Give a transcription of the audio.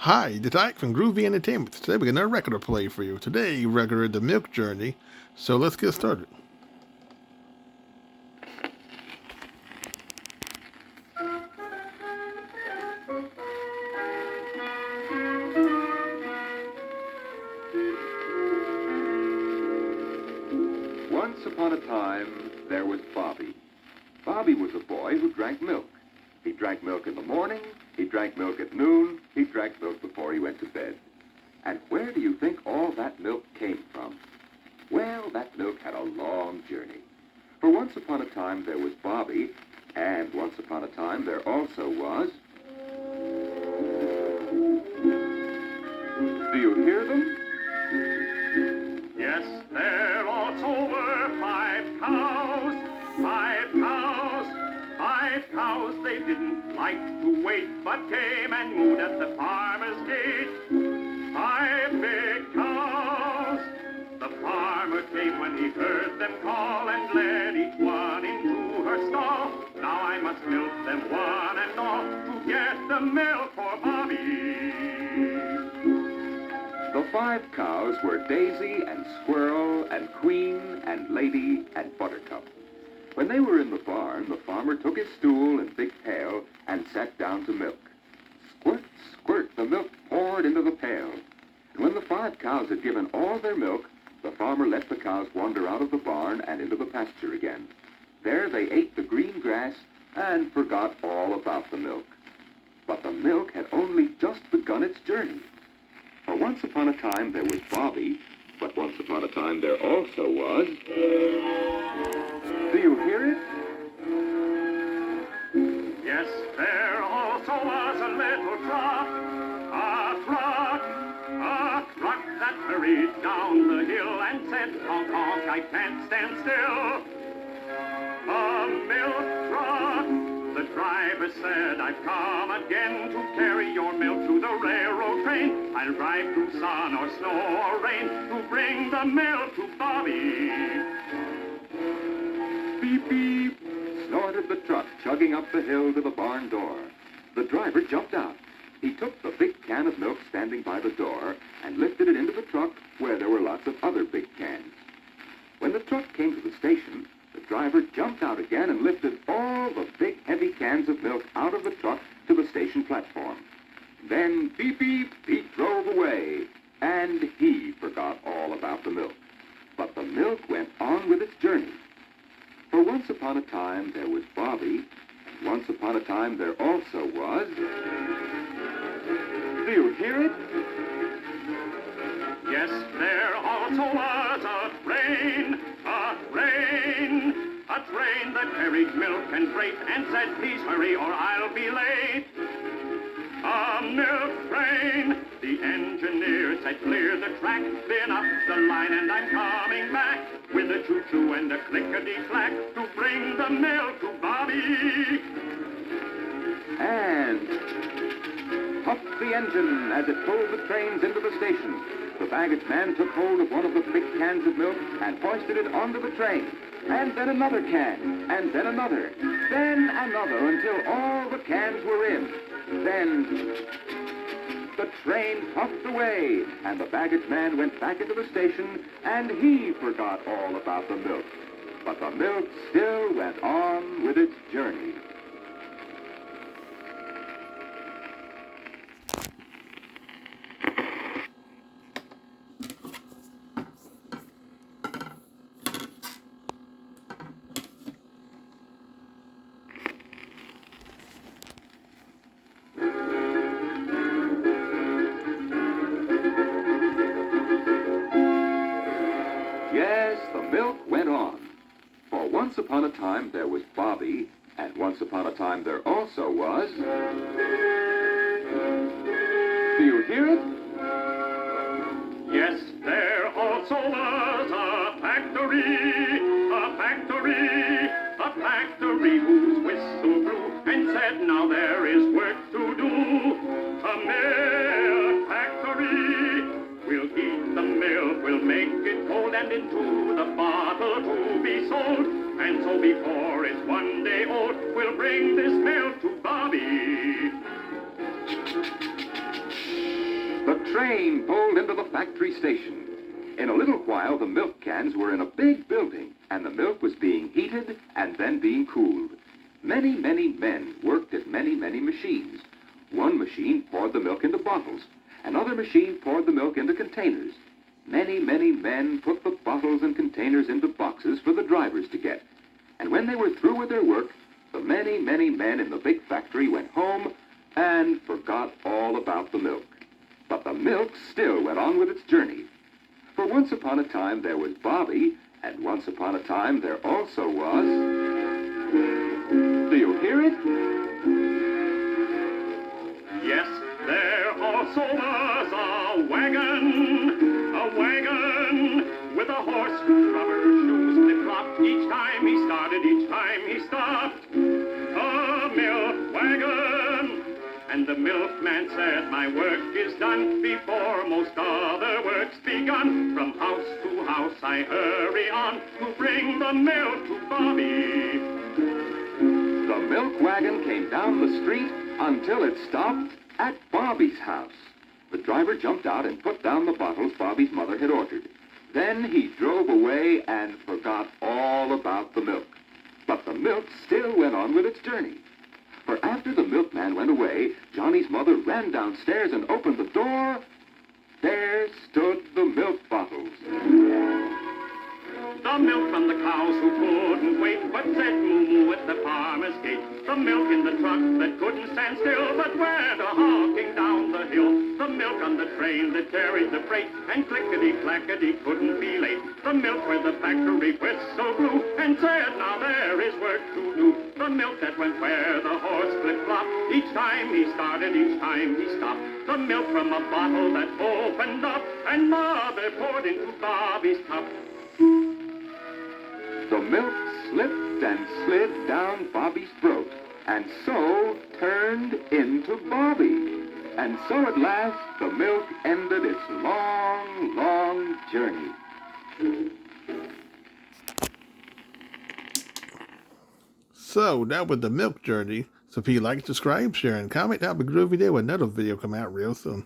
Hi, this is Ike from Groovy Entertainment. Today we got another record to play for you. Today, record The Milk Journey. So let's get started. Once upon a time, there was Bobby. Bobby was a boy who drank milk. He drank milk in the morning, he drank milk at noon, he drank milk before he went to bed. And where do you think all that milk came from? Well, that milk had a long journey. For once upon a time there was Bobby, and once upon a time there also was... Do you hear them? Yes, there also were 5 cows, 5 cows, they didn't like to wait, but came and mooed at the farmer's gate. 5 big cows. The farmer came when he heard them call and led each one into her stall. Now I must milk them one and all to get the milk for Bobby. The 5 cows were Daisy and Squirrel and Queen and Lady and Buttercup. When they were in the barn, the farmer took his stool and big pail and sat down to milk. Squirt, squirt, the milk poured into the pail. And when the 5 cows had given all their milk, the farmer let the cows wander out of the barn and into the pasture again. There they ate the green grass and forgot all about the milk. But the milk had only just begun its journey. For once upon a time there was Bobby, but once upon a time there also was... Do you hear it? Yes, there also was a little truck, a truck that hurried down the hill and said, honk, honk, I can't stand still. A milk truck. The driver said, I've come again to carry your milk to the railroad train. I'll drive through sun or snow or rain to bring the milk to Bobby. Beep, beep, snorted the truck, chugging up the hill to the barn door. The driver jumped out. He took the big can of milk standing by the door and lifted it into the truck where there were lots of other big cans. When the truck came to the station, the driver jumped out again and lifted all the big, heavy cans of milk out of the truck to the station platform. Then, beep, beep, he drove away, and he forgot all about the milk. But the milk went on with its journey. For once upon a time there was Bobby, and once upon a time there also was... Do you hear it? Yes, there also was a train that carried milk and freight and said, please hurry or I'll be late. A milk train. The engineer said, clear the track, then up the line, and I'm coming back with a choo-choo and a clickety-clack to bring the milk to Bobby. And puffed the engine as it pulled the trains into the station. The baggage man took hold of one of the big cans of milk and hoisted it onto the train. And then another can, and then another, then another, until all the cans were in. Then the train puffed away, and the baggage man went back into the station, and he forgot all about the milk. But the milk still went on with its journey. Yes, the milk went on. For once upon a time there was Bobby, and once upon a time there also was... Do you hear it? Yes, there also was a factory whose whistle blew and said, now there is work to do. A milk factory. We'll heat the milk, we'll make it cold and into the bottle to be sold. And so before it's one day old, we'll bring this milk to Bobby. train pulled into the factory station. In a little while, the milk cans were in a big building, and the milk was being heated and then being cooled. Many, many men worked at many, many machines. One machine poured the milk into bottles. Another machine poured the milk into containers. Many, many men put the bottles and containers into boxes for the drivers to get. And when they were through with their work, the many, many men in the big factory went home and forgot all about the milk. But the milk still went on with its journey. For once upon a time there was Bobby, and once upon a time there also was... Do you hear it? Yes, there also was a wagon with a horse whose rubber shoes flip-flopped each time he started, each time he stopped. A milk wagon. And the milkman said, my work is done before most other work's begun. From house to house I hurry on to bring the milk to Bobby. The milk wagon came down the street until it stopped at Bobby's house. The driver jumped out and put down the bottles Bobby's mother had ordered. Then he drove away and forgot all about the milk. But the milk still went on with its journey. For after the milkman went away, Johnny's mother ran downstairs and opened the door. There stood the milk bottles. The milk from the cows who couldn't wait, but said moo-moo at the farmer's gate. The milk in the truck that couldn't stand still, but went a-hawking down the hill. The milk on the train that carried the freight, and clickety-clackety couldn't be late. The milk where the factory whistle blew, and said, now there is work to do. The milk that went where the horse flip-flopped, each time he started, each time he stopped. The milk from a bottle that opened up, and Mother poured into Bobby's cup. The milk slipped and slid down Bobby's throat, and so turned into Bobby. And so at last the milk ended its long, long journey. So that was the milk journey. So if you like, subscribe, share, and comment, that'll be groovy there when another video come out real soon.